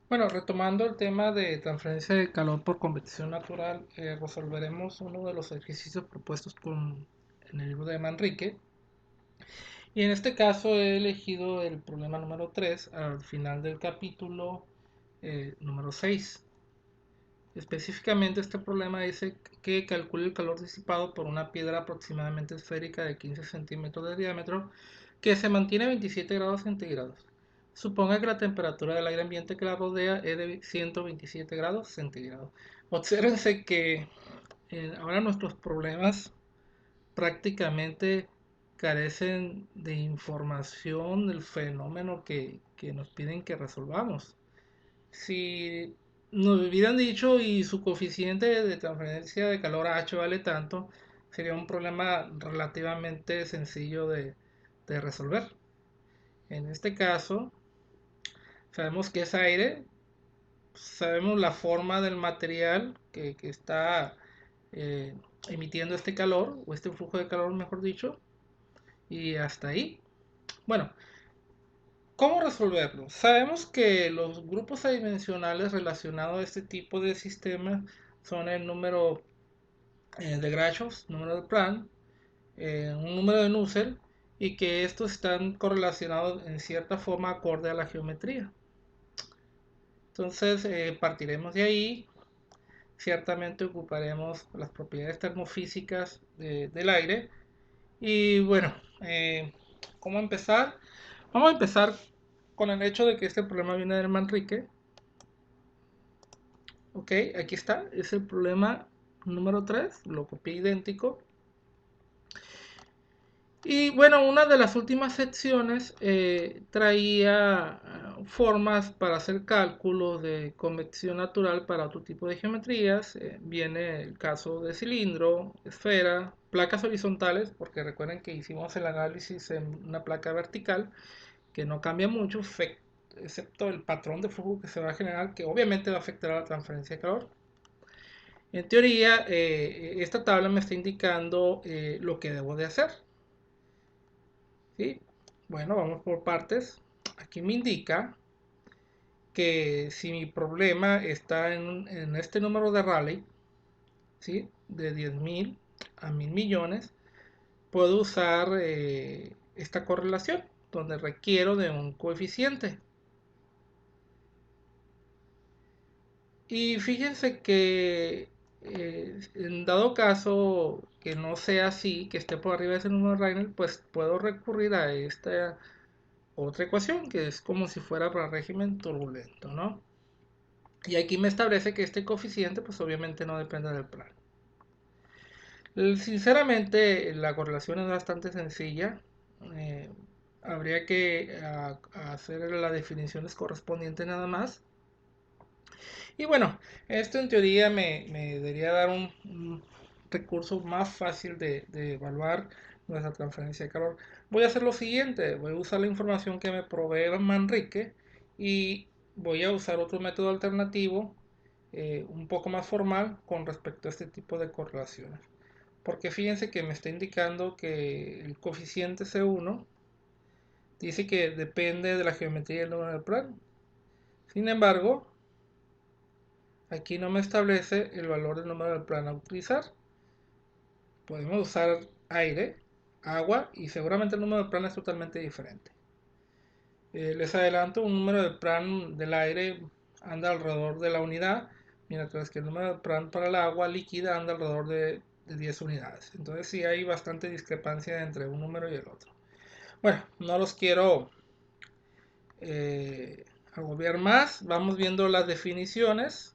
Bueno, retomando el tema de transferencia de calor por convección natural, resolveremos uno de los ejercicios propuestos en el libro de Manrique. Y en este caso he elegido el problema número 3 al final del capítulo número 6. Específicamente este problema dice que calcule el calor disipado por una piedra aproximadamente esférica de 15 centímetros de diámetro que se mantiene a 27 grados centígrados. Suponga que la temperatura del aire ambiente que la rodea es de 127 grados centígrados. Obsérvense que ahora nuestros problemas prácticamente carecen de información del fenómeno que nos piden que resolvamos. Si nos hubieran dicho y su coeficiente de transferencia de calor H vale tanto, sería un problema relativamente sencillo de resolver. En este caso, sabemos que es aire, sabemos la forma del material que está eh, emitiendo este calor, o este flujo de calor, mejor dicho, y hasta ahí. Bueno, ¿cómo resolverlo? Sabemos que los grupos adimensionales relacionados a este tipo de sistemas son el número de Grashof, número de Planck, un número de Nusselt, y que estos están correlacionados en cierta forma acorde a la geometría. Entonces partiremos de ahí. Ciertamente ocuparemos las propiedades termofísicas del aire. Y bueno, ¿cómo empezar? Vamos a empezar con el hecho de que este problema viene del Manrique. Ok, aquí está, es el problema número 3, lo copié idéntico. Y bueno, una de las últimas secciones traía formas para hacer cálculos de convección natural para otro tipo de geometrías. Viene el caso de cilindro, esfera, placas horizontales, porque recuerden que hicimos el análisis en una placa vertical, que no cambia mucho, excepto el patrón de flujo que se va a generar, que obviamente va a afectar a la transferencia de calor. En teoría, esta tabla me está indicando lo que debo de hacer. ¿Sí? Bueno, vamos por partes. Aquí me indica que si mi problema está en este número de Rayleigh, ¿sí? De 10.000 a 1.000 millones, puedo usar esta correlación, donde requiero de un coeficiente. Y fíjense que en dado caso que no sea así, que esté por arriba de ese número de Rayleigh, pues puedo recurrir a esta otra ecuación, que es como si fuera para régimen turbulento, ¿no? Y aquí me establece que este coeficiente, pues obviamente no depende del plan. Sinceramente, la correlación es bastante sencilla. Eh, Habría que hacer las definiciones correspondientes nada más. Y bueno, esto en teoría me debería dar un recurso más fácil de evaluar nuestra transferencia de calor. Voy a hacer lo siguiente, voy a usar la información que me provee Manrique y voy a usar otro método alternativo un poco más formal con respecto a este tipo de correlaciones. Porque fíjense que me está indicando que el coeficiente C1 dice que depende de la geometría del número del plano. Sin embargo, aquí no me establece el valor del número del plano a utilizar. Podemos usar aire, agua y seguramente el número del plano es totalmente diferente. Les adelanto, un número de Prandtl del aire anda alrededor de la unidad, mientras que el número de Prandtl para el agua líquida anda alrededor de 10 unidades. Entonces sí hay bastante discrepancia entre un número y el otro. Bueno, no los quiero agobiar más. Vamos viendo las definiciones.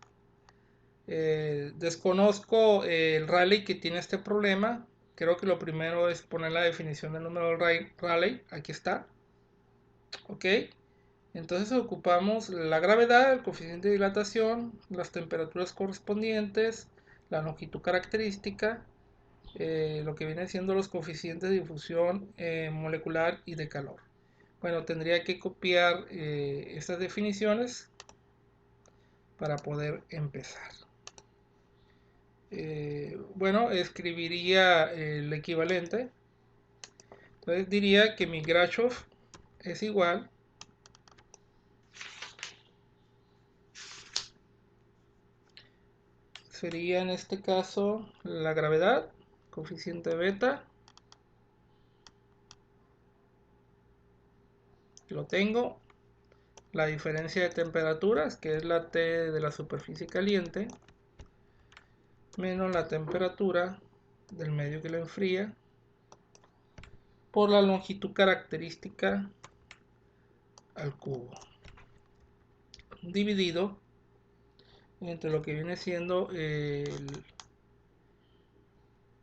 Desconozco el Rayleigh que tiene este problema. Creo que lo primero es poner la definición del número de Rayleigh. Aquí está. Ok. Entonces ocupamos la gravedad, el coeficiente de dilatación, las temperaturas correspondientes, la longitud característica, lo que viene siendo los coeficientes de difusión molecular y de calor. Bueno, tendría que copiar estas definiciones para poder empezar. Bueno, escribiría el equivalente. Entonces diría que mi Grashof es igual. 10 sería en este caso la gravedad, coeficiente beta, lo tengo, la diferencia de temperaturas, que es la T de la superficie caliente, menos la temperatura del medio que lo enfría, por la longitud característica al cubo, dividido entre lo que viene siendo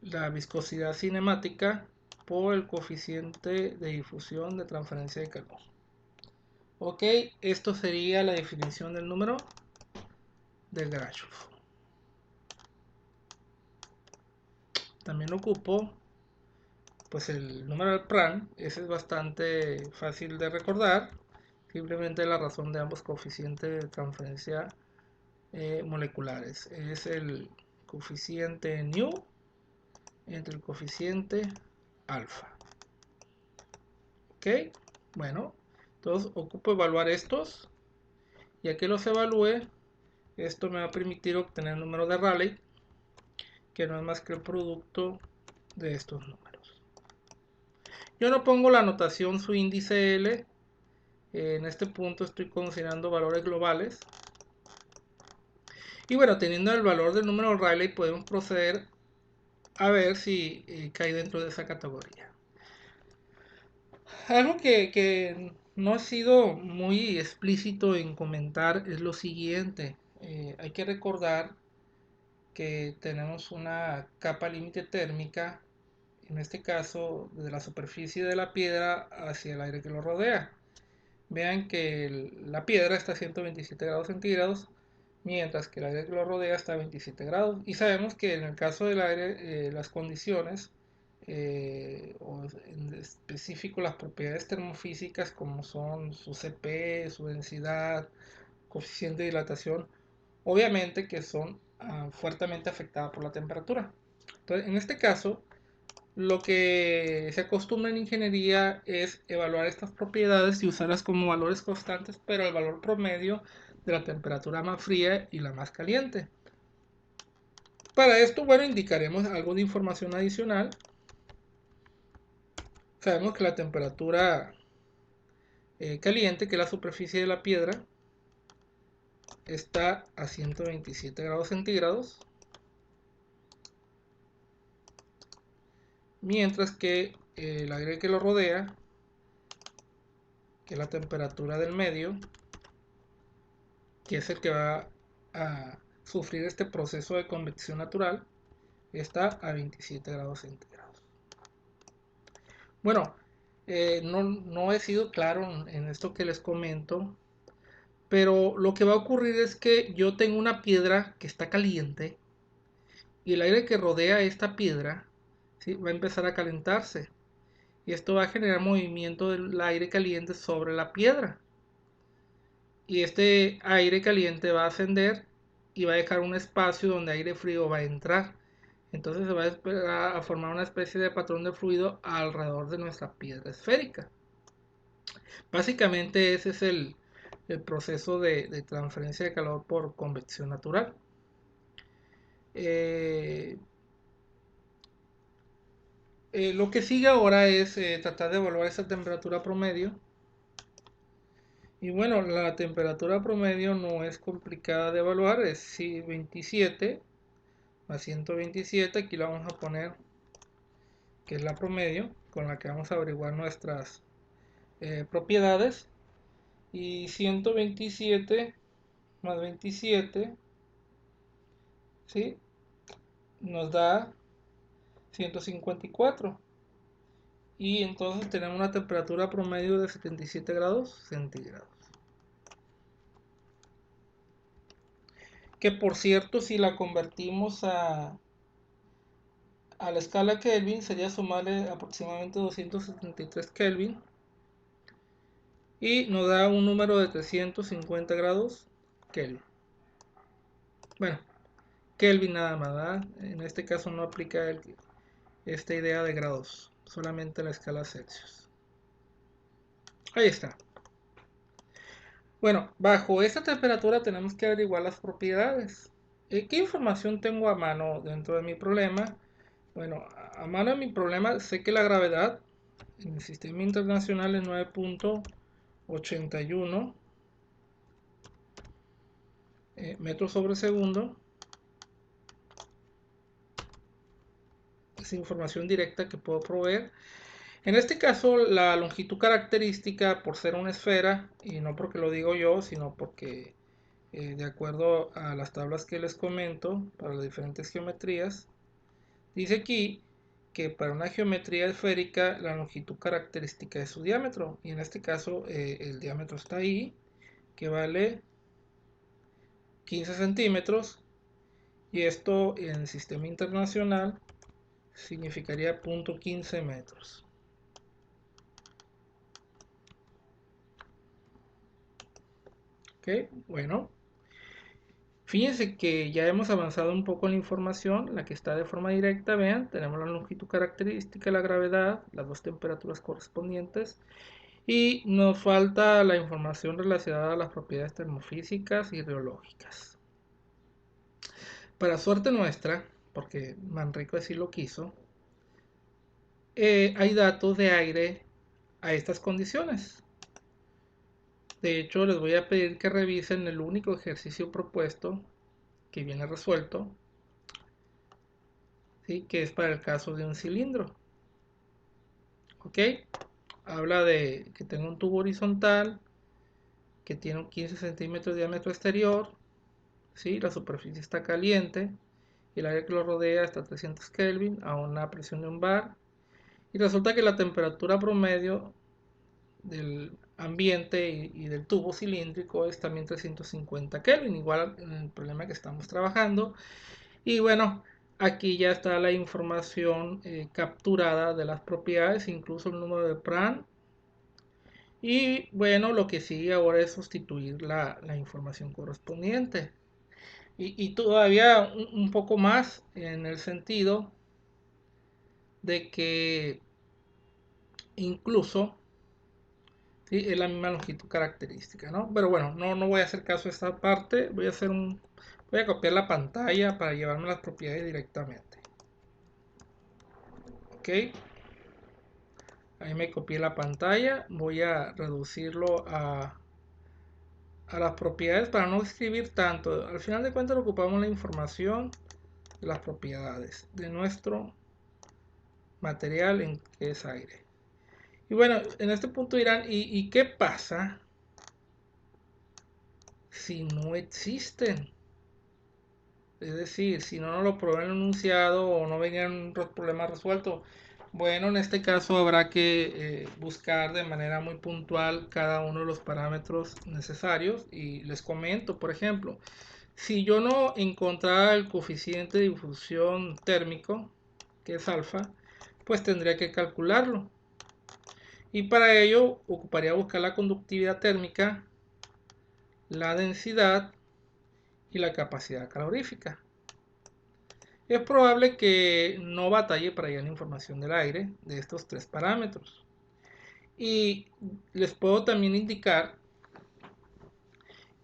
la viscosidad cinemática por el coeficiente de difusión de transferencia de calor. Ok, esto sería la definición del número de Grashof. También ocupo pues el número del Prandtl. Ese es bastante fácil de recordar, simplemente la razón de ambos coeficientes de transferencia moleculares. Es el coeficiente nu entre el coeficiente alfa. Ok, bueno, entonces ocupo evaluar estos. Ya que los evalúe, esto me va a permitir obtener el número de Rayleigh, que no es más que el producto de estos números. Yo no pongo la notación su índice L. En este punto estoy considerando valores globales. Y bueno, teniendo el valor del número Rayleigh, podemos proceder a ver si cae dentro de esa categoría. Algo que no he sido muy explícito en comentar es lo siguiente. Hay que recordar que tenemos una capa límite térmica, en este caso de la superficie de la piedra hacia el aire que lo rodea. Vean que la piedra está a 127 grados centígrados, mientras que el aire que lo rodea está a 27 grados. Y sabemos que en el caso del aire, las condiciones, o en específico las propiedades termofísicas como son su Cp, su densidad, coeficiente de dilatación, obviamente que son fuertemente afectadas por la temperatura. Entonces, en este caso, lo que se acostumbra en ingeniería es evaluar estas propiedades y usarlas como valores constantes, pero el valor promedio de la temperatura más fría y la más caliente. Para esto, bueno, indicaremos algo de información adicional. Sabemos que la temperatura caliente, que es la superficie de la piedra, está a 127 grados centígrados, mientras que el aire que lo rodea, que es la temperatura del medio, que es el que va a sufrir este proceso de convección natural, está a 27 grados centígrados. Bueno, no he sido claro en esto que les comento, pero lo que va a ocurrir es que yo tengo una piedra que está caliente y el aire que rodea esta piedra, ¿sí?, va a empezar a calentarse. Y esto va a generar movimiento del aire caliente sobre la piedra. Y este aire caliente va a ascender y va a dejar un espacio donde aire frío va a entrar. Entonces se va a formar una especie de patrón de fluido alrededor de nuestra piedra esférica. Básicamente ese es el proceso de transferencia de calor por convección natural. Lo que sigue ahora es tratar de evaluar esa temperatura promedio. Y bueno, la temperatura promedio no es complicada de evaluar, es 27 más 127, aquí la vamos a poner que es la promedio con la que vamos a averiguar nuestras propiedades, y 127 más 27, ¿sí?, nos da 154, y entonces tenemos una temperatura promedio de 77 grados centígrados. Que por cierto, si la convertimos a la escala Kelvin, sería sumarle aproximadamente 273 Kelvin y nos da un número de 350 grados Kelvin. Bueno, Kelvin nada más, ¿verdad? En este caso no aplica esta idea de grados, solamente la escala Celsius. Ahí está. Bueno, bajo esta temperatura tenemos que averiguar las propiedades. ¿Qué información tengo a mano dentro de mi problema? Bueno, a mano de mi problema sé que la gravedad en el sistema internacional es 9.81 metros sobre segundo. Es información directa que puedo proveer. En este caso, la longitud característica, por ser una esfera, y no porque lo digo yo, sino porque de acuerdo a las tablas que les comento para las diferentes geometrías, dice aquí que para una geometría esférica la longitud característica es su diámetro, y en este caso el diámetro está ahí, que vale 15 centímetros, y esto en el sistema internacional significaría 0.15 metros. Ok, bueno, fíjense que ya hemos avanzado un poco en la información, la que está de forma directa. Vean, tenemos la longitud característica, la gravedad, las dos temperaturas correspondientes, y nos falta la información relacionada a las propiedades termofísicas y reológicas. Para suerte nuestra, porque Manrico así lo quiso, hay datos de aire a estas condiciones. De hecho, les voy a pedir que revisen el único ejercicio propuesto que viene resuelto, ¿sí? Que es para el caso de un cilindro. ¿Ok? Habla de que tenga un tubo horizontal, que tiene un 15 centímetros de diámetro exterior, ¿sí? La superficie está caliente, y el aire que lo rodea está a 300 Kelvin a una presión de un bar, y resulta que la temperatura promedio del ambiente y del tubo cilíndrico es también 350 Kelvin, igual en el problema que estamos trabajando. Y bueno, aquí ya está la información capturada de las propiedades, incluso el número de Pran. Y bueno, lo que sigue ahora es sustituir la información correspondiente. Y todavía un poco más en el sentido de que incluso, ¿sí? Es la misma longitud característica, ¿no? Pero bueno, no voy a hacer caso a esta parte. Voy a copiar la pantalla para llevarme las propiedades directamente. Ok. Ahí me copié la pantalla. Voy a reducirlo a las propiedades para no escribir tanto. Al final de cuentas ocupamos la información de las propiedades de nuestro material en que es aire. Y bueno, en este punto dirán, ¿y qué pasa si no existen? Es decir, si no nos lo proveen el enunciado o no vengan un problema resuelto. Bueno, en este caso habrá que buscar de manera muy puntual cada uno de los parámetros necesarios, y les comento, por ejemplo, si yo no encontrara el coeficiente de difusión térmico, que es alfa, pues tendría que calcularlo. Y para ello ocuparía buscar la conductividad térmica, la densidad y la capacidad calorífica. Es probable que no batalle para hallar la información del aire de estos tres parámetros. Y les puedo también indicar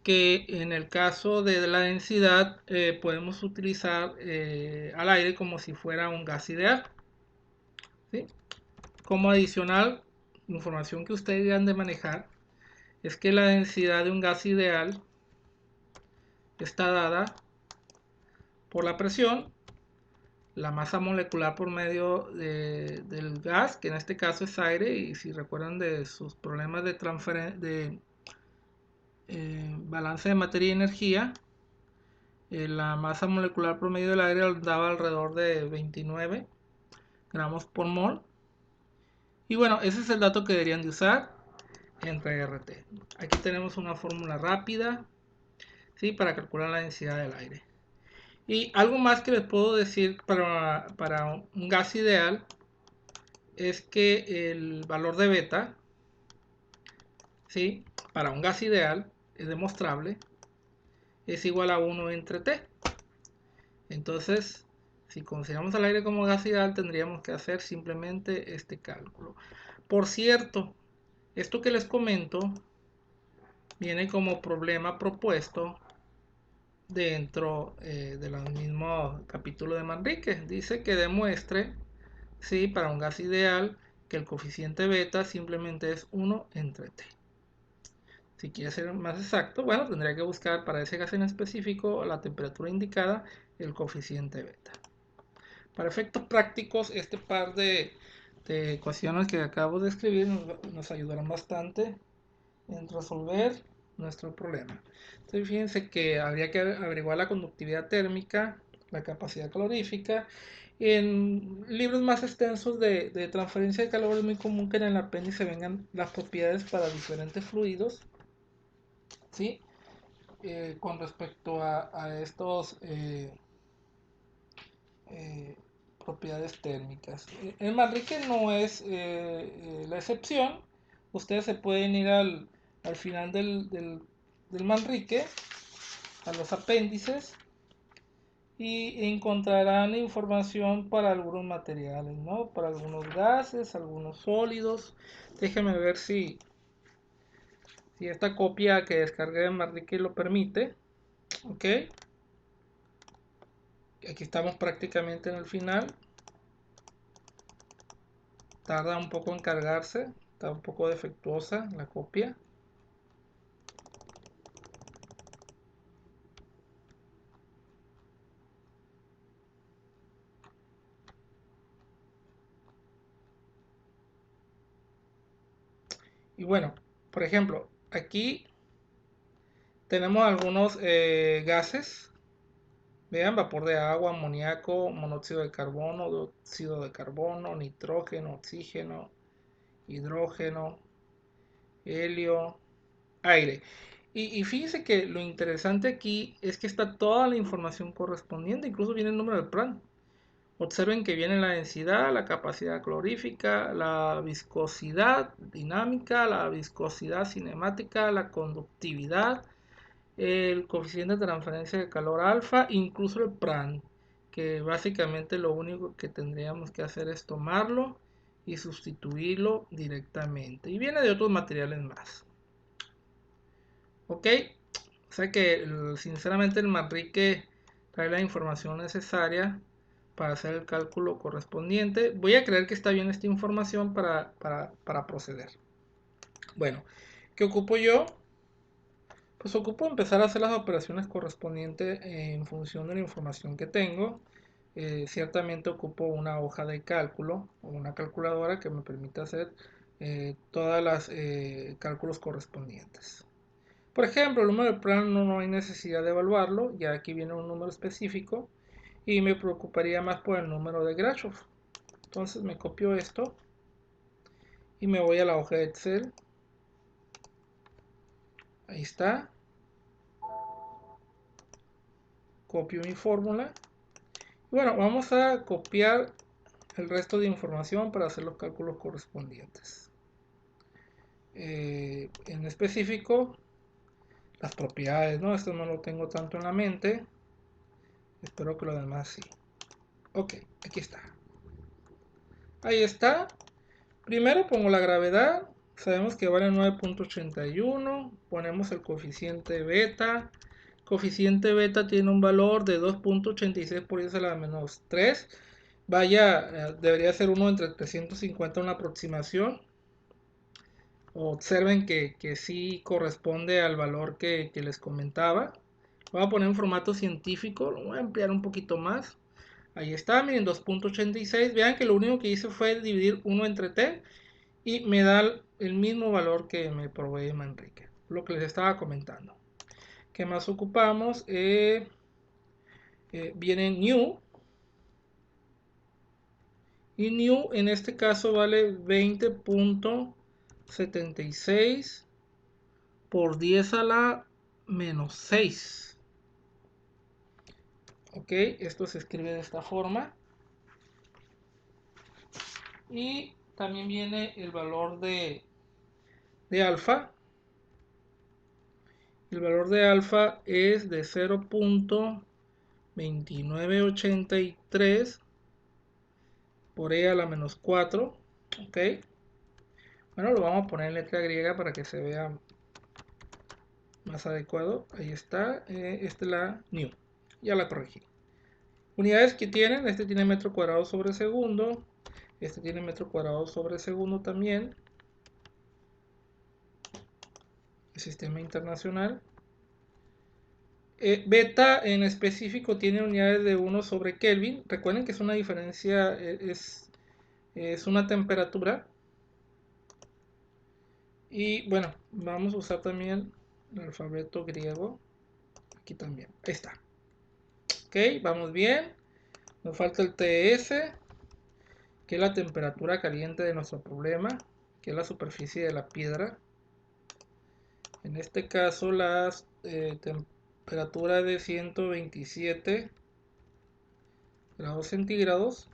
que en el caso de la densidad podemos utilizar al aire como si fuera un gas ideal, ¿sí? Como adicional, información que ustedes deben de manejar es que la densidad de un gas ideal está dada por la presión, la masa molecular por medio del gas, que en este caso es aire, y si recuerdan de sus problemas de balance de materia y energía, la masa molecular promedio del aire daba alrededor de 29 gramos por mol. Y bueno, ese es el dato que deberían de usar entre RT. Aquí tenemos una fórmula rápida, ¿sí? Para calcular la densidad del aire. Y algo más que les puedo decir para un gas ideal es que el valor de beta, ¿sí? Para un gas ideal es demostrable, es igual a 1 entre T. Entonces, si consideramos al aire como gas ideal, tendríamos que hacer simplemente este cálculo. Por cierto, esto que les comento viene como problema propuesto dentro del mismo capítulo de Manrique. Dice que demuestre, sí, para un gas ideal, que el coeficiente beta simplemente es 1 entre T. Si quiere ser más exacto, bueno, tendría que buscar para ese gas en específico la temperatura indicada, el coeficiente beta. Para efectos prácticos, este par de ecuaciones que acabo de escribir nos ayudarán bastante en resolver nuestro problema. Entonces, fíjense que habría que averiguar la conductividad térmica, la capacidad calorífica. En libros más extensos de transferencia de calor es muy común que en el apéndice vengan las propiedades para diferentes fluidos, ¿sí? Con respecto a estos eh, propiedades térmicas. El Manrique no es la excepción. Ustedes se pueden ir al final del Manrique, a los apéndices, y encontrarán información para algunos materiales, ¿no? Para algunos gases, algunos sólidos. Déjenme ver si esta copia que descargué de Manrique lo permite. Ok. Aquí estamos prácticamente en el final. Tarda un poco en cargarse, está un poco defectuosa la copia. Y bueno, por ejemplo, aquí tenemos algunos gases. Vean, vapor de agua, amoníaco, monóxido de carbono, dióxido de carbono, nitrógeno, oxígeno, hidrógeno, helio, aire. Y fíjense que lo interesante aquí es que está toda la información correspondiente, incluso viene el número del plan. Observen que viene la densidad, la capacidad calorífica, la viscosidad dinámica, la viscosidad cinemática, la conductividad, el coeficiente de transferencia de calor alfa, incluso el PRAN, que básicamente lo único que tendríamos que hacer es tomarlo y sustituirlo directamente. Y viene de otros materiales más. Ok, o sea que sinceramente el Manrique trae la información necesaria para hacer el cálculo correspondiente. Voy a creer que está bien esta información para proceder. Bueno, ¿qué ocupo yo? Pues ocupo empezar a hacer las operaciones correspondientes en función de la información que tengo. Ciertamente ocupo una hoja de cálculo o una calculadora que me permita hacer todas las cálculos correspondientes. Por ejemplo, el número de plan no hay necesidad de evaluarlo, ya aquí viene un número específico y me preocuparía más por el número de Grashof. Entonces me copio esto y me voy a la hoja de Excel. Ahí está. Copio mi fórmula. Y bueno, vamos a copiar el resto de información para hacer los cálculos correspondientes. En específico, las propiedades, ¿no? Esto no lo tengo tanto en la mente. Espero que lo demás sí. Ok, aquí está. Ahí está. Primero pongo la gravedad. Sabemos que vale 9.81. Ponemos el coeficiente beta. El coeficiente beta tiene un valor de 2.86 por 10 a la menos 3. Vaya, debería ser 1 entre 350 una aproximación. Observen que sí corresponde al valor que les comentaba. Voy a poner en formato científico. Lo voy a ampliar un poquito más. Ahí está, miren, 2.86. Vean que lo único que hice fue dividir 1 entre t y me da el mismo valor que me provee Manrique, lo que les estaba comentando. ¿Qué más ocupamos? Viene new, y new en este caso vale 20.76 por 10 a la menos 6. Ok, esto se escribe de esta forma. Y también viene el valor de alfa. El valor de alfa es de 0.2983 por e a la menos 4. Ok. Bueno, lo vamos a poner en letra griega para que se vea más adecuado. Ahí está. Esta es la new. Ya la corregí. Unidades que tienen. Este tiene metro cuadrado sobre segundo. Este tiene metro cuadrado sobre segundo también. El sistema internacional. Beta en específico tiene unidades de 1 sobre Kelvin. Recuerden que es una diferencia, es una temperatura. Y bueno, vamos a usar también el alfabeto griego. Aquí también. Ahí está. Ok, vamos bien. Nos falta el TS, que es la temperatura caliente de nuestro problema, que es la superficie de la piedra. En este caso, la temperatura de 127 grados centígrados.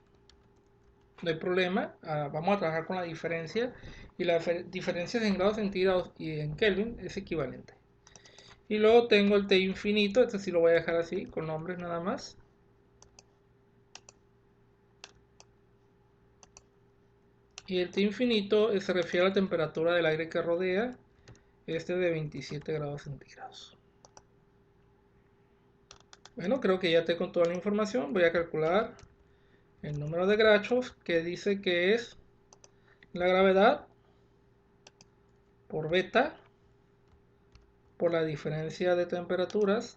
No hay problema. Vamos a trabajar con la diferencia. Y la diferencia en grados centígrados y en Kelvin es equivalente. Y luego tengo el T infinito. Este sí lo voy a dejar así, con nombres nada más. Y el T infinito se refiere a la temperatura del aire que rodea. Este de 27 grados centígrados. Bueno, creo que ya tengo toda la información. Voy a calcular el número de Grachov, que dice que es la gravedad por beta por la diferencia de temperaturas.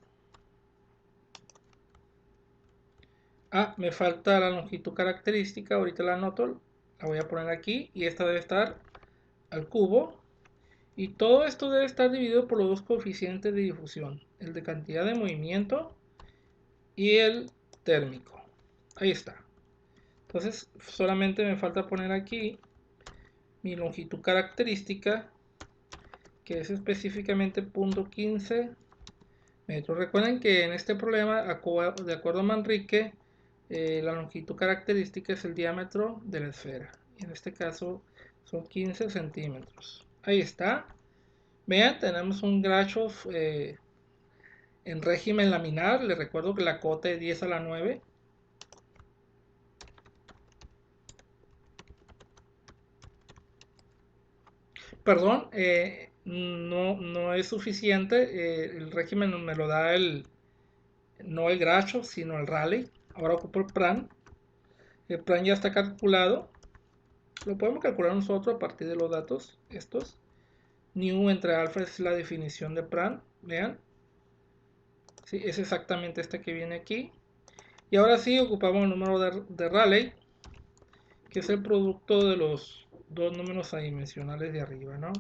Me falta la longitud característica. Ahorita la anoto, la voy a poner aquí. Y esta debe estar al cubo. Y todo esto debe estar dividido por los dos coeficientes de difusión. El de cantidad de movimiento y el térmico. Ahí está. Entonces solamente me falta poner aquí mi longitud característica, que es específicamente 0.15 metros. Recuerden que en este problema, de acuerdo a Manrique, la longitud característica es el diámetro de la esfera. Y en este caso son 15 centímetros. Ahí está. Vean, tenemos un Grachov en régimen laminar. Les recuerdo que la cota es 10 a la 9. Perdón, no es suficiente. El régimen me lo da no el Grachov, sino el Rayleigh. Ahora ocupo el PRAN. El PRAN ya está calculado. Lo podemos calcular nosotros a partir de los datos estos. Nu entre alfa es la definición de PRAN. Vean. Sí, es exactamente este que viene aquí. Y ahora sí ocupamos el número de Rayleigh, que es el producto de los dos números adimensionales de arriba, ¿no?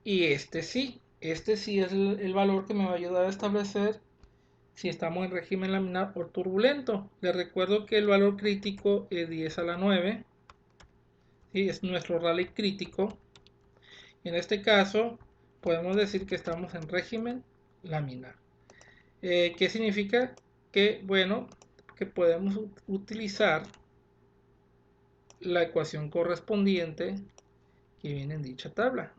Y este sí es el valor que me va a ayudar a establecer si estamos en régimen laminar o turbulento. Les recuerdo que el valor crítico es 10 a la 9. ¿Sí? Es nuestro Rayleigh crítico. En este caso podemos decir que estamos en régimen laminar. ¿Qué significa? Que bueno, que podemos utilizar la ecuación correspondiente que viene en dicha tabla.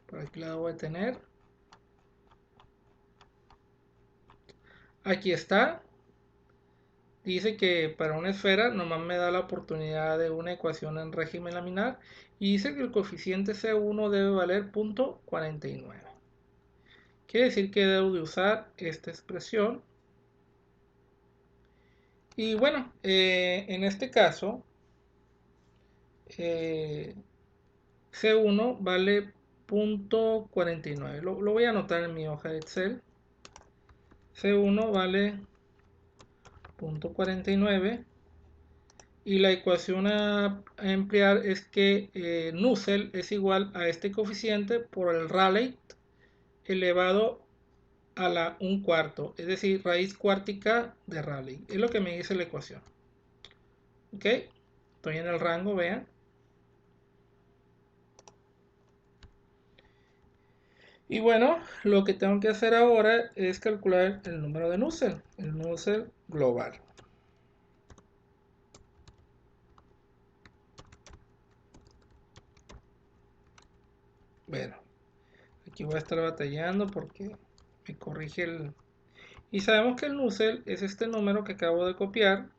Por aquí la voy a tener. Aquí está. Dice que para una esfera nomás me da la oportunidad de una ecuación en régimen laminar. Y dice que el coeficiente C1 debe valer 0.49. Quiere decir que debo de usar esta expresión. Y bueno, en este caso, C1 vale 0.49. Lo voy a anotar en mi hoja de Excel. C1 vale 0.49. Y la ecuación a emplear es que Nusselt es igual a este coeficiente por el Rayleigh elevado a la 1/4, es decir, raíz cuártica de Rayleigh. Es lo que me dice la ecuación. ¿Ok? Estoy en el rango, vean. Y bueno, lo que tengo que hacer ahora es calcular el número de Nusselt, el Nusselt global. Bueno, aquí voy a estar batallando porque me corrige el... Y sabemos que el Nusselt es este número que acabo de copiar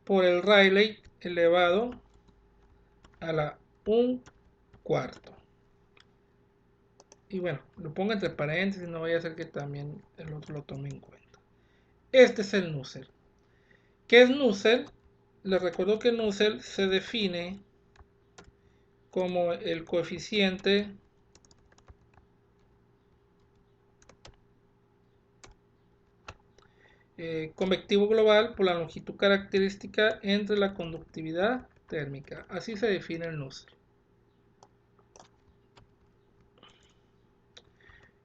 por el Rayleigh elevado a la 1/4. Y bueno, lo pongo entre paréntesis, no vaya a ser que también el otro lo tome en cuenta. Este es el Nusselt. ¿Qué es Nusselt? Les recuerdo que Nusselt se define como el coeficiente convectivo global por la longitud característica entre la conductividad térmica. Así se define el Nusselt.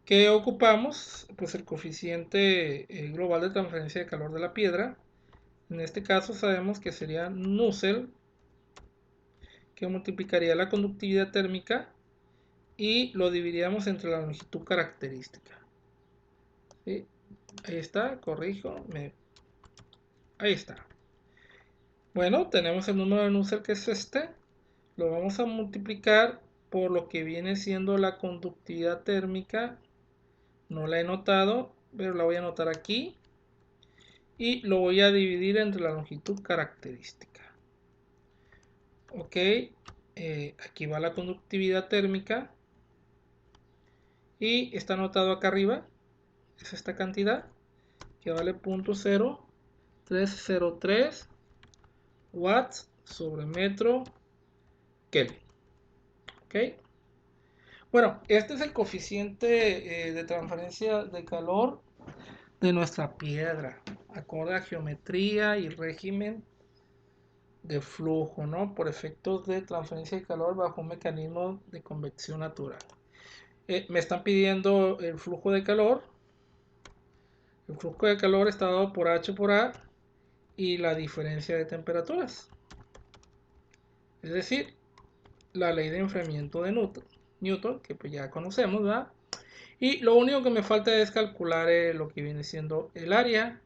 ¿Qué ocupamos? Pues el coeficiente global de transferencia de calor de la piedra. En este caso sabemos que sería Nusselt, que multiplicaría la conductividad térmica y lo dividiríamos entre la longitud característica. ¿Sí? Ahí está, corrijo. Ahí está. Bueno, tenemos el número de Nusselt, que es este. Lo vamos a multiplicar por lo que viene siendo la conductividad térmica. No la he notado, pero la voy a anotar aquí. Y lo voy a dividir entre la longitud característica. Ok, aquí va la conductividad térmica. Y está anotado acá arriba. Es esta cantidad, que vale 0.0303 watts sobre metro Kelvin. Ok. Bueno, este es el coeficiente de transferencia de calor de nuestra piedra, acorde a geometría y régimen de flujo, ¿no? Por efectos de transferencia de calor bajo un mecanismo de convección natural. Me están pidiendo el flujo de calor. El flujo de calor está dado por H por A y la diferencia de temperaturas. Es decir, la ley de enfriamiento de Newton, que pues ya conocemos, ¿verdad? Y lo único que me falta es calcular lo que viene siendo el área.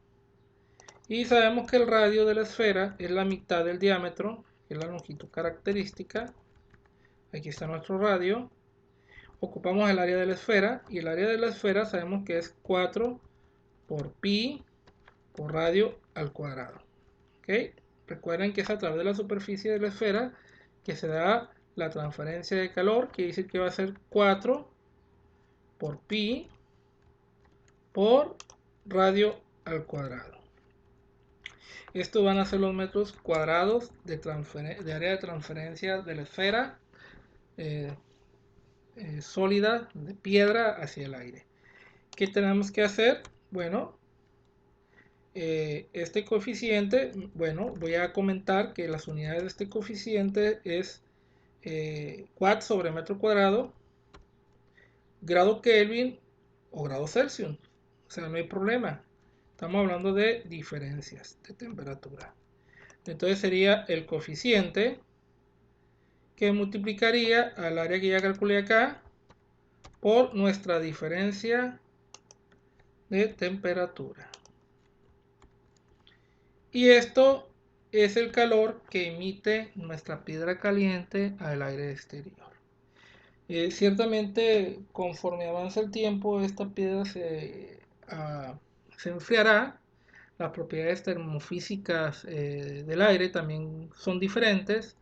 Y sabemos que el radio de la esfera es la mitad del diámetro, que es la longitud característica. Aquí está nuestro radio. Ocupamos el área de la esfera y el área de la esfera sabemos que es 4 por pi por radio al cuadrado. ¿Okay? Recuerden que es a través de la superficie de la esfera que se da la transferencia de calor, que dice que va a ser 4 por pi por radio al cuadrado. Esto van a ser los metros cuadrados de área de transferencia de la esfera eh, sólida de piedra hacia el aire. ¿Qué tenemos que hacer? Bueno, este coeficiente, bueno, voy a comentar que las unidades de este coeficiente es watts sobre metro cuadrado, grado Kelvin o grado Celsius. O sea, no hay problema. Estamos hablando de diferencias de temperatura. Entonces sería el coeficiente que multiplicaría al área que ya calculé acá por nuestra diferencia de temperatura. Y esto es el calor que emite nuestra piedra caliente al aire exterior. Ciertamente, conforme avanza el tiempo, esta piedra se enfriará. Las propiedades termofísicas del aire también son diferentes.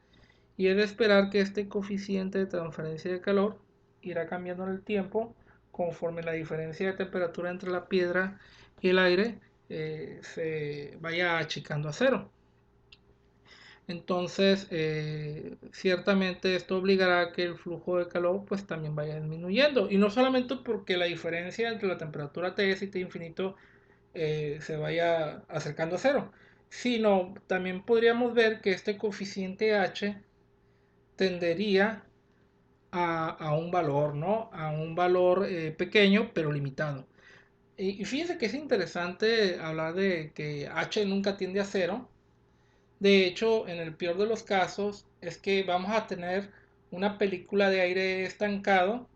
Y es de esperar que este coeficiente de transferencia de calor irá cambiando en el tiempo conforme la diferencia de temperatura entre la piedra y el aire se vaya achicando a cero. Entonces, ciertamente esto obligará a que el flujo de calor pues también vaya disminuyendo. Y no solamente porque la diferencia entre la temperatura Ts y T infinito se vaya acercando a cero, sino también podríamos ver que este coeficiente H tendería a un valor, ¿no? A un valor pequeño pero limitado. Y fíjense que es interesante hablar de que H nunca tiende a cero. De hecho, en el peor de los casos es que vamos a tener una película de aire estancado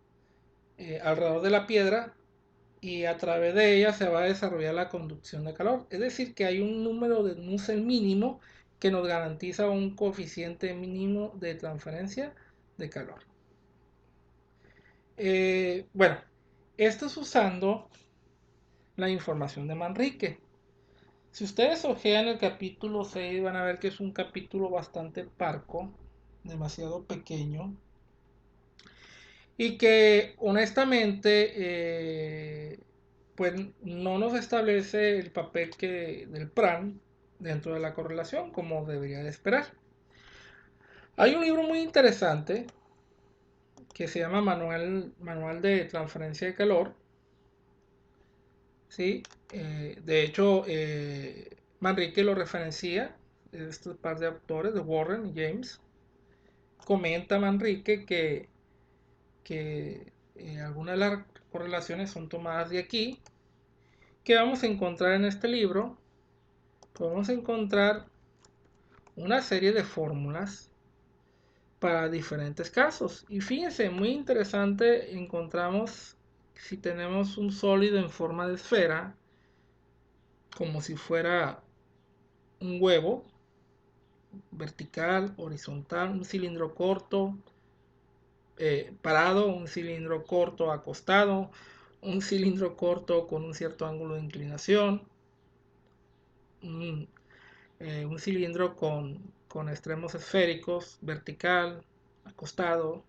alrededor de la piedra y a través de ella se va a desarrollar la conducción de calor. Es decir, que hay un número de Nusselt mínimo que nos garantiza un coeficiente mínimo de transferencia de calor. Bueno, esto es usando la información de Manrique. Si ustedes ojean el capítulo 6 van a ver que es un capítulo bastante parco, demasiado pequeño. y que honestamente pues no nos establece el papel del PRAN dentro de la correlación como debería de esperar. Hay un libro muy interesante que se llama Manual de Transferencia de Calor. ¿Sí? De hecho, Manrique lo referencia, este par de autores, de Warren y James. Comenta Manrique que algunas de las correlaciones son tomadas de aquí. ¿Qué vamos a encontrar en este libro? Pues vamos a encontrar una serie de fórmulas para diferentes casos. Y fíjense, muy interesante, encontramos si tenemos un sólido en forma de esfera, como si fuera un huevo, vertical, horizontal, un cilindro corto, parado, un cilindro corto acostado, un cilindro corto con un cierto ángulo de inclinación, un, un cilindro con extremos esféricos, vertical, acostado.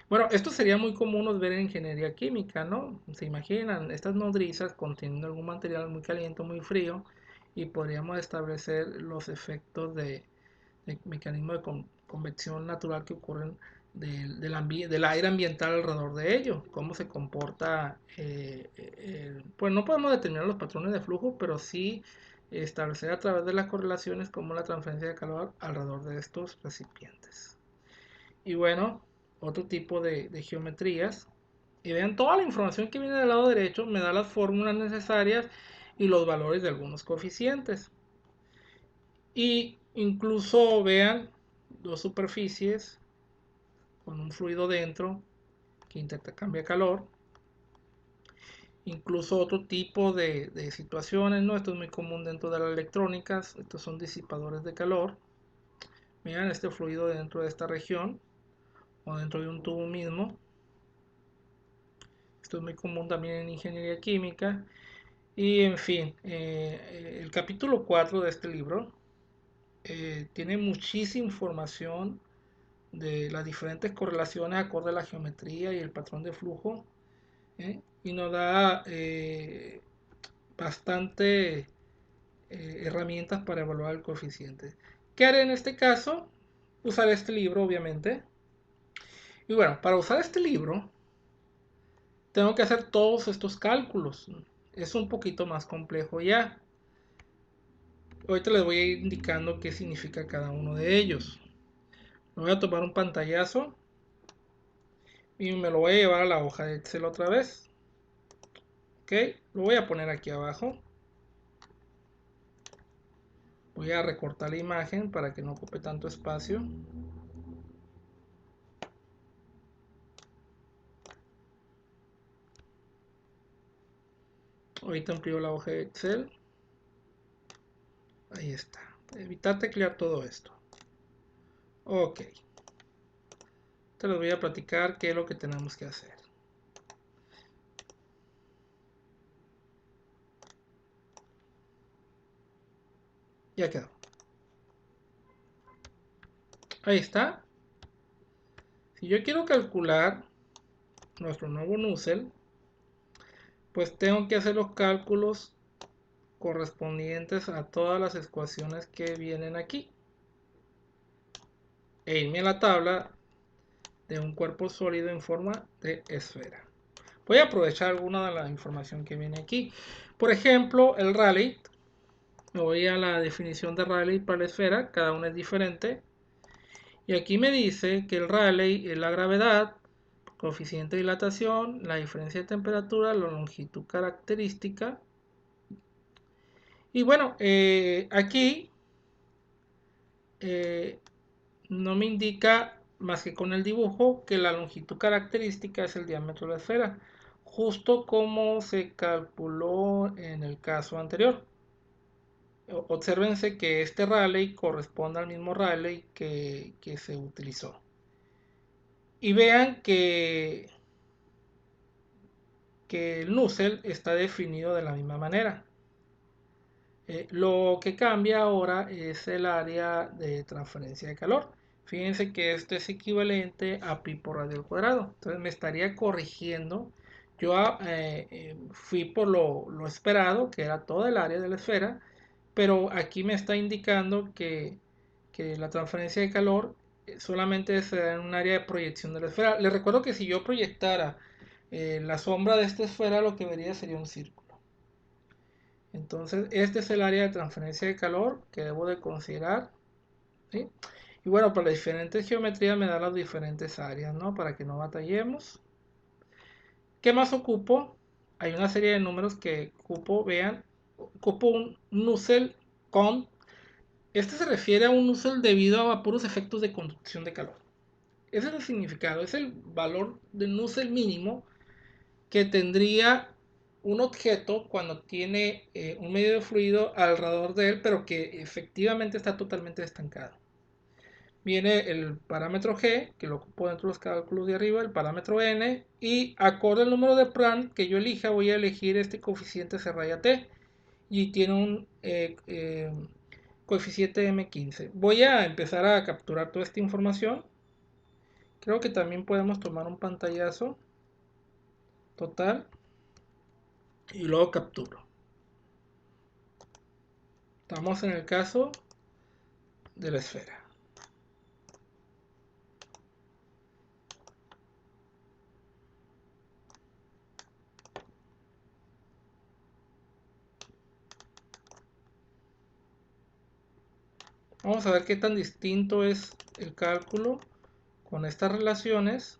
Bueno, esto sería muy común ver en ingeniería química, ¿no? Se imaginan, estas nodrizas contienen algún material muy caliente, muy frío, y podríamos establecer los efectos de mecanismos de convección natural que ocurren del aire ambiental alrededor de ello, cómo se comporta, pues no podemos determinar los patrones de flujo, pero sí establecer a través de las correlaciones cómo la transferencia de calor alrededor de estos recipientes. Y bueno, otro tipo de geometrías. Y vean, toda la información que viene del lado derecho me da las fórmulas necesarias y los valores de algunos coeficientes. Y incluso vean dos superficies con un fluido dentro que intercambia calor. Incluso otro tipo de situaciones, ¿no? Esto es muy común dentro de las electrónicas. Estos son disipadores de calor. Vean este fluido dentro de esta región o dentro de un tubo mismo. Esto es muy común también en ingeniería química. Y en fin, el capítulo 4 de este libro tiene muchísima información de las diferentes correlaciones acorde a la geometría y el patrón de flujo, y nos da bastante herramientas para evaluar el coeficiente. ¿Qué haré en este caso? Usar este libro, obviamente. Y bueno, para usar este libro tengo que hacer todos estos cálculos. Es un poquito más complejo ya. Ahorita les voy a ir indicando qué significa cada uno de ellos. Me voy a tomar un pantallazo y me lo voy a llevar a la hoja de Excel otra vez. Ok, lo voy a poner aquí abajo. Voy a recortar la imagen para que no ocupe tanto espacio. Ahorita amplío la hoja de Excel. Ahí está. Evitar teclear todo esto. Ok. Te les voy a platicar qué es lo que tenemos que hacer. Ya quedó. Ahí está. Si yo quiero calcular nuestro nuevo Nusselt, pues tengo que hacer los cálculos correspondientes a todas las ecuaciones que vienen aquí e irme a la tabla de un cuerpo sólido en forma de esfera. Voy a aprovechar alguna de la información que viene aquí. Por ejemplo, el Rayleigh. Me voy a la definición de Rayleigh para la esfera. Cada una es diferente. Y aquí me dice que el Rayleigh es la gravedad, coeficiente de dilatación, la diferencia de temperatura, la longitud característica. Y bueno, aquí no me indica más que con el dibujo que la longitud característica es el diámetro de la esfera, justo como se calculó en el caso anterior. Obsérvense que este Rayleigh corresponde al mismo Rayleigh que se utilizó. Y vean que el Nusselt está definido de la misma manera. Lo que cambia ahora es el área de transferencia de calor. Fíjense que esto es equivalente a pi por radio al cuadrado. Entonces me estaría corrigiendo. Yo fui por lo esperado, que era toda el área de la esfera, pero aquí me está indicando que la transferencia de calor solamente se da en un área de proyección de la esfera. Les recuerdo que si yo proyectara la sombra de esta esfera, lo que vería sería un círculo. Entonces, este es el área de transferencia de calor que debo de considerar, ¿sí? Y bueno, para las diferentes geometrías me da las diferentes áreas, ¿no? Para que no batallemos. ¿Qué más ocupo? Hay una serie de números que ocupo, vean. Ocupo un Nusselt con. Este se refiere a un Nusselt debido a puros efectos de conducción de calor. Ese es el significado, es el valor de Nusselt mínimo que tendría un objeto cuando tiene un medio de fluido alrededor de él, pero que efectivamente está totalmente estancado. Viene el parámetro G, que lo ocupo dentro de los cálculos de arriba, el parámetro N, y acorde al número de Prandtl que yo elija, voy a elegir este coeficiente C raya T, y tiene un coeficiente M15. Voy a empezar a capturar toda esta información. Creo que también podemos tomar un pantallazo total y luego capturo. Estamos en el caso de la esfera. Vamos a ver qué tan distinto es el cálculo con estas relaciones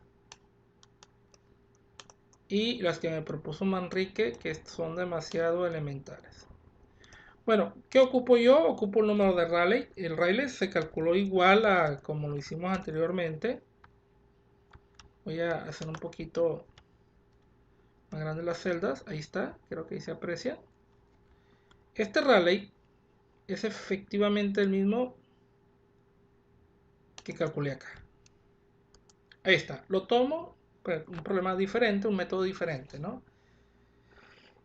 y las que me propuso Manrique, que son demasiado elementales. Bueno, ¿qué ocupo yo? Ocupo el número de Rayleigh. El Rayleigh se calculó igual a como lo hicimos anteriormente. Voy a hacer un poquito más grandes las celdas. Ahí está, creo que ahí se aprecia. Este Rayleigh es efectivamente el mismo que calculé acá. Ahí está, lo tomo, pues, un problema diferente, un método diferente, ¿no?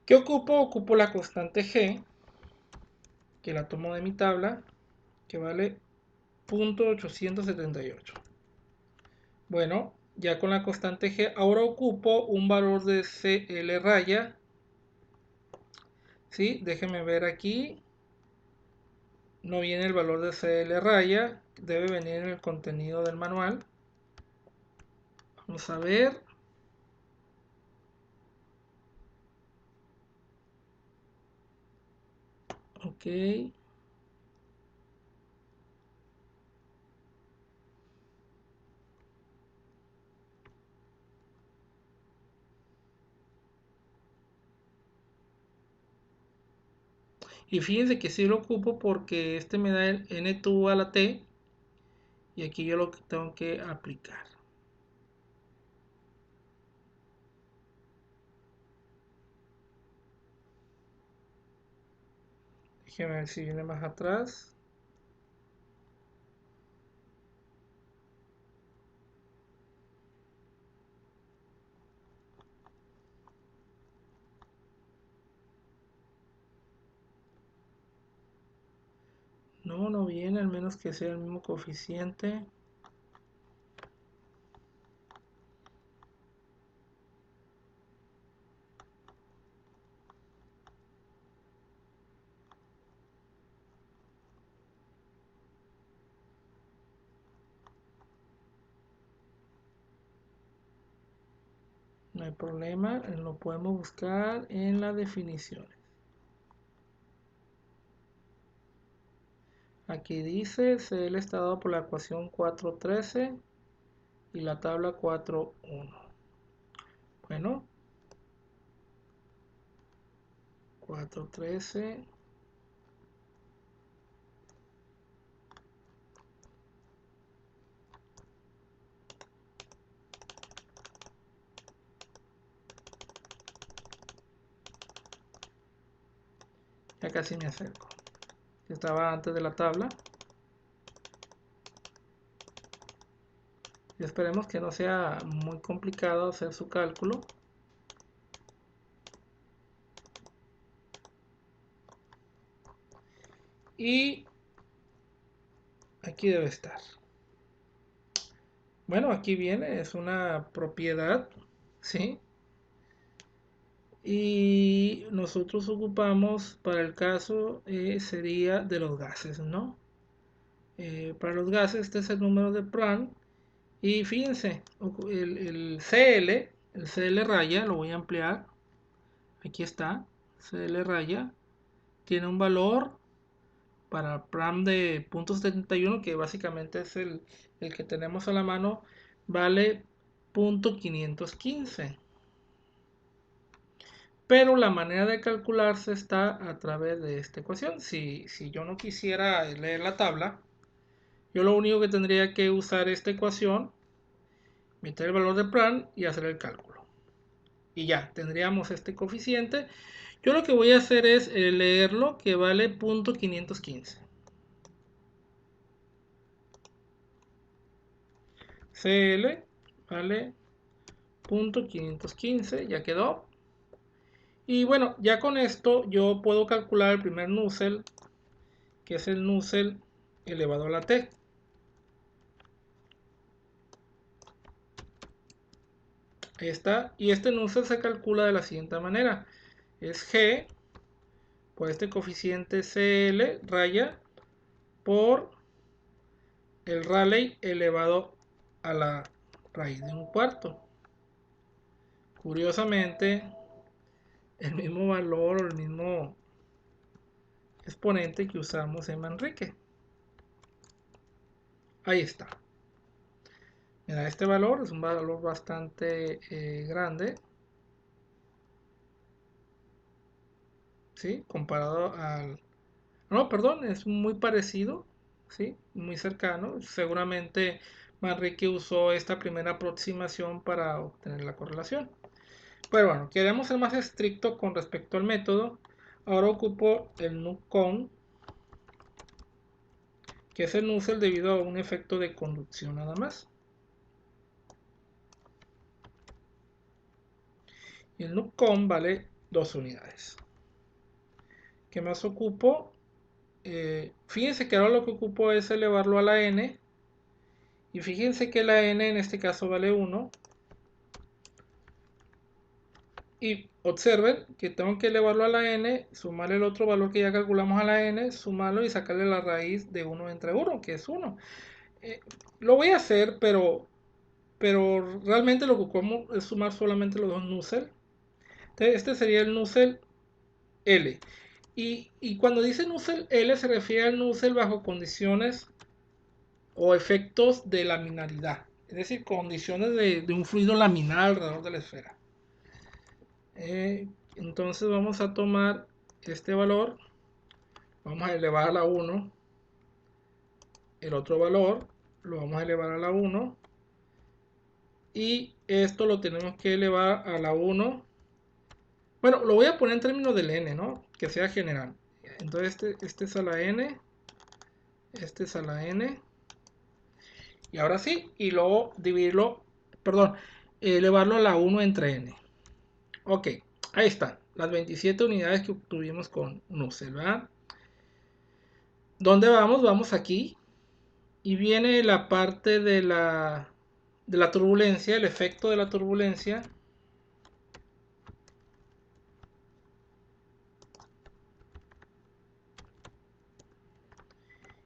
¿Qué ocupo? Ocupo la constante G, que la tomo de mi tabla, que vale 0.878. Bueno, ya con la constante G, ahora ocupo un valor de CL raya, ¿sí? Déjenme ver aquí, no viene el valor de CL raya, debe venir en el contenido del manual. Vamos a ver. Ok. Y fíjense que sí lo ocupo porque este me da el N2 a la T. Y aquí yo lo que tengo que aplicar. Déjenme ver si viene más atrás. No, no viene, al menos que sea el mismo coeficiente. No hay problema, lo podemos buscar en las definiciones. Aquí dice CL está dado por la ecuación 4.13 y la tabla 4.1. Bueno, 4.13. Ya casi me acerco. Estaba antes de la tabla. Y esperemos que no sea muy complicado hacer su cálculo. Y aquí debe estar. Bueno, aquí viene, es una propiedad, ¿sí? Y nosotros ocupamos para el caso sería de los gases, ¿no? Para los gases este es el número de Prandtl y fíjense, el CL raya, lo voy a ampliar, aquí está, CL raya, tiene un valor para Prandtl de 0.71 que básicamente es el que tenemos a la mano, vale 0.515. Pero la manera de calcularse está a través de esta ecuación. Si yo no quisiera leer la tabla, yo lo único que tendría que usar esta ecuación, meter el valor de Prandtl y hacer el cálculo. Y ya, tendríamos este coeficiente. Yo lo que voy a hacer es leerlo, que vale 0.515. CL vale 0.515, ya quedó. Y bueno, ya con esto yo puedo calcular el primer Nusselt, que es el Nusselt elevado a la T. Ahí está. Y este Nusselt se calcula de la siguiente manera. Es G por este coeficiente CL raya por el Rayleigh elevado a la raíz de un cuarto. Curiosamente, el mismo valor o el mismo exponente que usamos en Manrique. Ahí está. Mira, este valor es un valor bastante grande, ¿sí? Comparado al... No, perdón, es muy parecido, ¿sí? Muy cercano. Seguramente Manrique usó esta primera aproximación para obtener la correlación. Pero bueno, queremos ser más estricto con respecto al método. Ahora ocupo el NuCon, que es el Nusselt debido a un efecto de conducción nada más. Y el NuCon vale 2 unidades. ¿Qué más ocupo? Fíjense que ahora lo que ocupo es elevarlo a la n. Y fíjense que la n en este caso vale 1. Y observen que tengo que elevarlo a la n, sumarle el otro valor que ya calculamos a la n, sumarlo y sacarle la raíz de 1 entre 1, que es 1. Lo voy a hacer, pero realmente lo que ocupo es sumar solamente los dos Nusselt. Entonces, este sería el Nusselt L. Y cuando dice Nusselt L se refiere al Nusselt bajo condiciones o efectos de laminaridad, es decir, condiciones de un fluido laminar alrededor de la esfera. Entonces vamos a tomar este valor, vamos a elevar a la 1, el otro valor lo vamos a elevar a la 1 y esto lo tenemos que elevar a la 1. Bueno, lo voy a poner en términos del n, ¿no? Que sea general. Entonces este es a la n, este es a la n. Y ahora sí, y luego dividirlo, perdón, elevarlo a la 1 entre n. Ok, ahí están, las 27 unidades que obtuvimos con Nusselt, ¿verdad? ¿Dónde vamos? Vamos aquí. Y viene la parte de la turbulencia, el efecto de la turbulencia.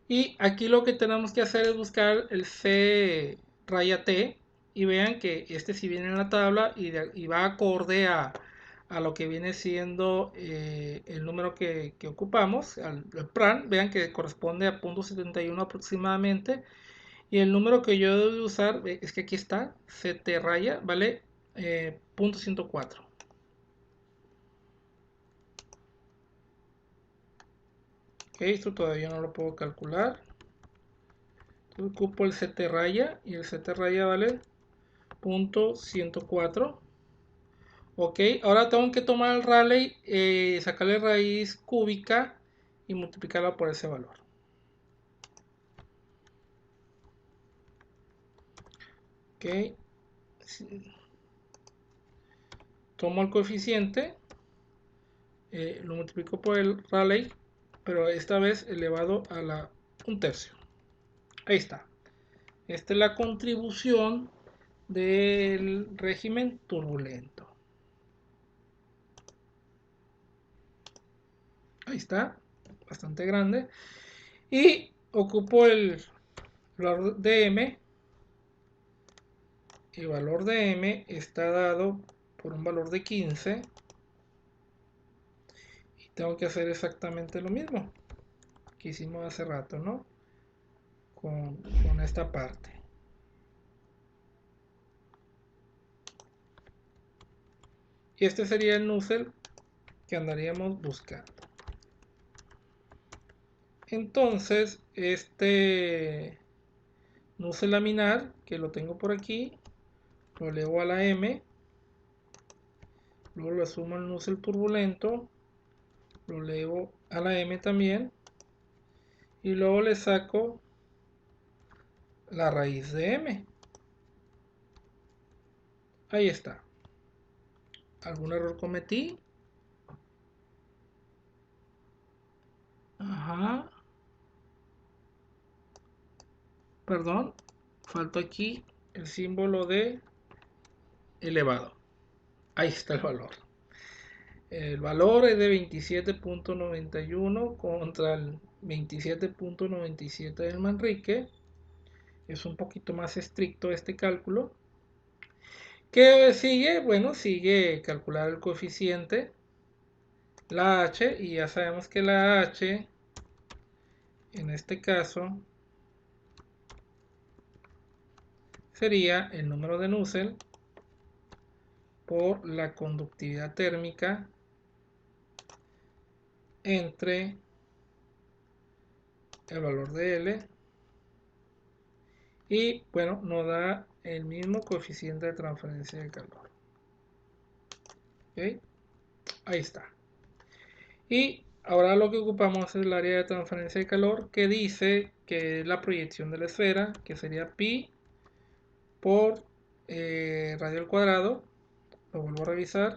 Y aquí lo que tenemos que hacer es buscar el C raya T. Y vean que este sí viene en la tabla y va acorde a lo que viene siendo el número que ocupamos, al Prandtl. Vean que corresponde a 0.71 aproximadamente. Y el número que yo debo usar es que aquí está, CT raya, ¿vale? 0.104. Ok, esto todavía no lo puedo calcular. Entonces ocupo el CT raya y el CT raya vale 0.104. Ok, ahora tengo que tomar el Rayleigh, sacarle raíz cúbica y multiplicarla por ese valor. Ok, tomo el coeficiente, lo multiplico por el Rayleigh, pero esta vez elevado a la 1/3. Ahí está. Esta es la contribución del régimen turbulento. Ahí está, bastante grande. Y ocupo el valor de m. El valor de m está dado por un valor de 15. Y tengo que hacer exactamente lo mismo que hicimos hace rato, ¿no? Con esta parte. Y este sería el Nusselt que andaríamos buscando. Entonces, este Nusselt laminar, que lo tengo por aquí, lo elevo a la M, luego lo sumo al Nusselt turbulento, lo elevo a la M también, y luego le saco la raíz de M. Ahí está. ¿Algún error cometí? Ajá. Perdón. Falta aquí el símbolo de elevado. Ahí está el valor. El valor es de 27.91 contra el 27.97 del Manrique. Es un poquito más estricto este cálculo. ¿Qué sigue? Bueno, sigue calcular el coeficiente, la h, y ya sabemos que la h, en este caso, sería el número de Nusselt por la conductividad térmica entre el valor de L y, bueno, nos da el mismo coeficiente de transferencia de calor. ¿Okay? Ahí está. Y ahora lo que ocupamos es el área de transferencia de calor, que dice que es la proyección de la esfera, que sería pi por radio al cuadrado. Lo vuelvo a revisar.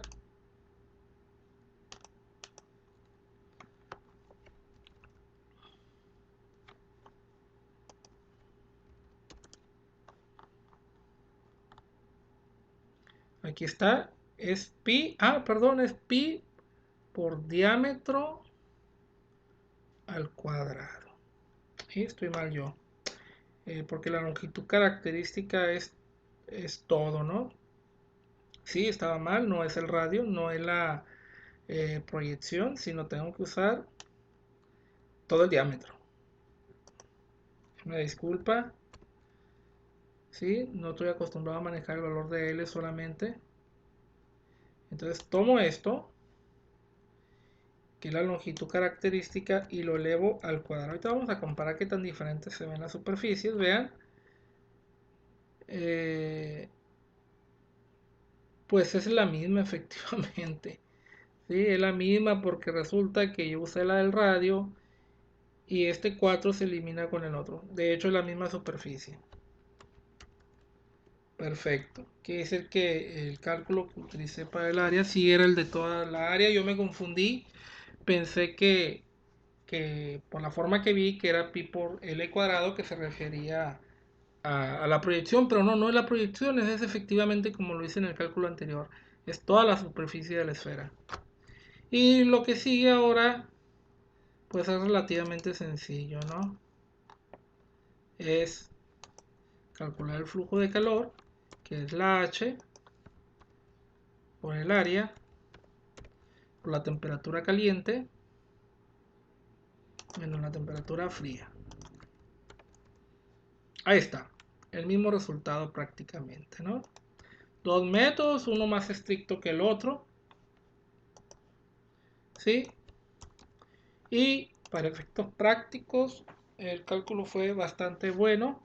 Aquí está. Es pi. Perdón, es pi por diámetro al cuadrado. Y estoy mal yo. Porque la longitud característica es todo, ¿no? Sí, estaba mal. No es el radio, no es la proyección, sino tengo que usar todo el diámetro. Me disculpa. Sí, no estoy acostumbrado a manejar el valor de L solamente. Entonces tomo esto, que es la longitud característica, y lo elevo al cuadrado. Ahorita vamos a comparar qué tan diferentes se ven las superficies. Vean. Pues es la misma efectivamente. Sí, es la misma porque resulta que yo usé la del radio y este 4 se elimina con el otro. De hecho es la misma superficie. Perfecto. Que es el que el cálculo que utilicé para el área. Si era el de toda la área. Yo me confundí. Pensé que por la forma que vi que era pi por L cuadrado, que se refería a la proyección, pero no es la proyección, es efectivamente como lo hice en el cálculo anterior, es toda la superficie de la esfera. Y lo que sigue ahora, pues es relativamente sencillo, ¿no? Es calcular el flujo de calor, que es la H, por el área, por la temperatura caliente, menos la temperatura fría. Ahí está, el mismo resultado prácticamente, ¿no? Dos métodos, uno más estricto que el otro, ¿sí? Y para efectos prácticos, el cálculo fue bastante bueno.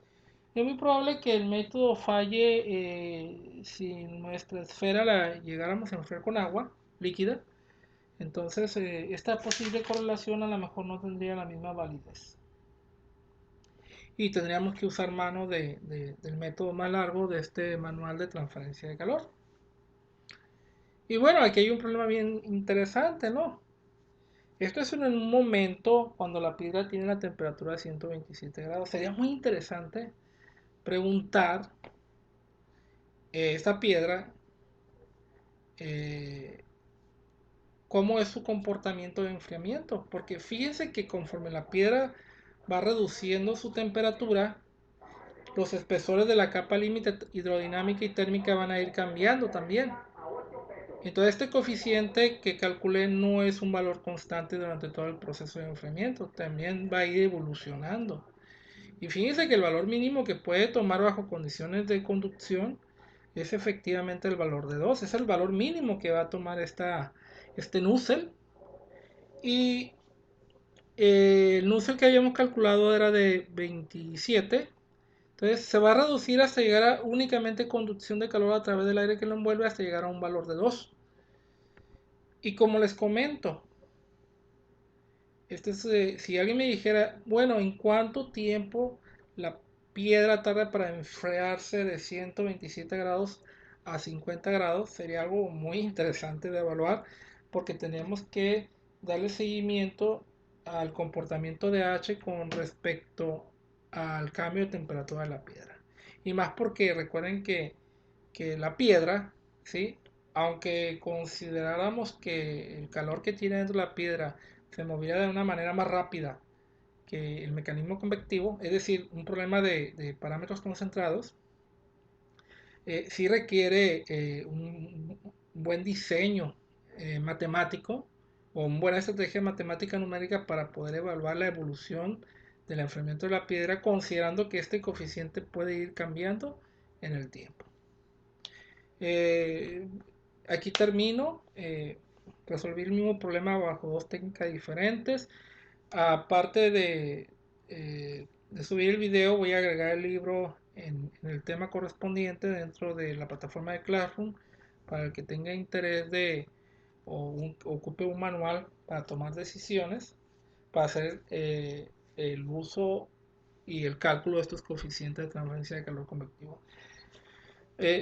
Es muy probable que el método falle si nuestra esfera la llegáramos a enfriar con agua líquida. Entonces, esta posible correlación a lo mejor no tendría la misma validez. Y tendríamos que usar mano del método más largo de este manual de transferencia de calor. Y bueno, aquí hay un problema bien interesante, ¿no? Esto es en un momento cuando la piedra tiene la temperatura de 127 grados. Sería muy interesante preguntar esta piedra eh, cómo es su comportamiento de enfriamiento, porque fíjense que conforme la piedra va reduciendo su temperatura, los espesores de la capa límite hidrodinámica y térmica van a ir cambiando también. Entonces este coeficiente que calculé no es un valor constante durante todo el proceso de enfriamiento, también va a ir evolucionando. Y fíjense que el valor mínimo que puede tomar bajo condiciones de conducción es efectivamente el valor de 2, es el valor mínimo que va a tomar este Nusselt. Y el Nusselt que habíamos calculado era de 27. Entonces se va a reducir hasta llegar a únicamente conducción de calor a través del aire que lo envuelve hasta llegar a un valor de 2. Y como les comento, si alguien me dijera, bueno, ¿en cuánto tiempo la piedra tarda para enfriarse de 127 grados a 50 grados? Sería algo muy interesante de evaluar porque tenemos que darle seguimiento al comportamiento de H con respecto al cambio de temperatura de la piedra. Y más porque recuerden que la piedra, ¿sí? Aunque consideráramos que el calor que tiene dentro de la piedra se moviera de una manera más rápida que el mecanismo convectivo, es decir, un problema de parámetros concentrados, sí requiere un buen diseño matemático o una buena estrategia matemática numérica para poder evaluar la evolución del enfriamiento de la piedra, considerando que este coeficiente puede ir cambiando en el tiempo. Eh, Aquí termino. Resolví el mismo problema bajo dos técnicas diferentes. Aparte de subir el video, voy a agregar el libro en el tema correspondiente dentro de la plataforma de Classroom para el que tenga interés ocupe un manual para tomar decisiones, para hacer el uso y el cálculo de estos coeficientes de transferencia de calor convectivo.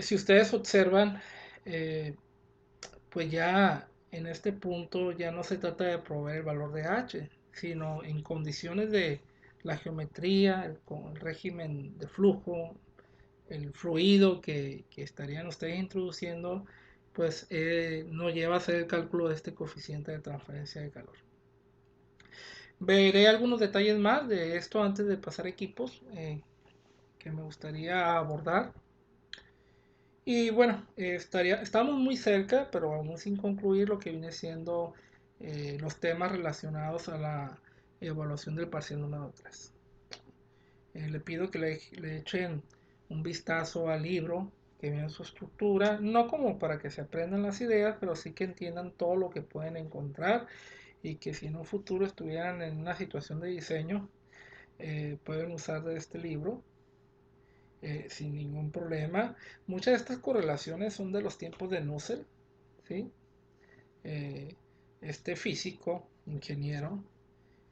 Si ustedes observan, eh, pues ya en este punto ya no se trata de proveer el valor de H, sino en condiciones de la geometría, con el régimen de flujo, el fluido que estarían ustedes introduciendo, pues nos lleva a hacer el cálculo de este coeficiente de transferencia de calor. Veré algunos detalles más de esto antes de pasar a equipos que me gustaría abordar. Y bueno, estamos muy cerca, pero aún sin concluir lo que viene siendo los temas relacionados a la evaluación del parcial número 3. Le pido que le echen un vistazo al libro, que vean su estructura, no como para que se aprendan las ideas, pero sí que entiendan todo lo que pueden encontrar y que si en un futuro estuvieran en una situación de diseño, pueden usar de este libro sin ningún problema. Muchas de estas correlaciones son de los tiempos de Nusselt, ¿sí? Eh, este físico, ingeniero,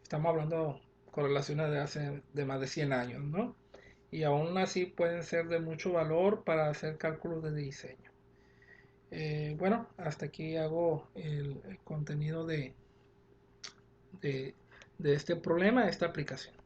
estamos hablando de correlaciones de hace de más de 100 años, ¿no? Y aún así pueden ser de mucho valor para hacer cálculos de diseño. Bueno, hasta aquí hago el contenido de este problema, de esta aplicación.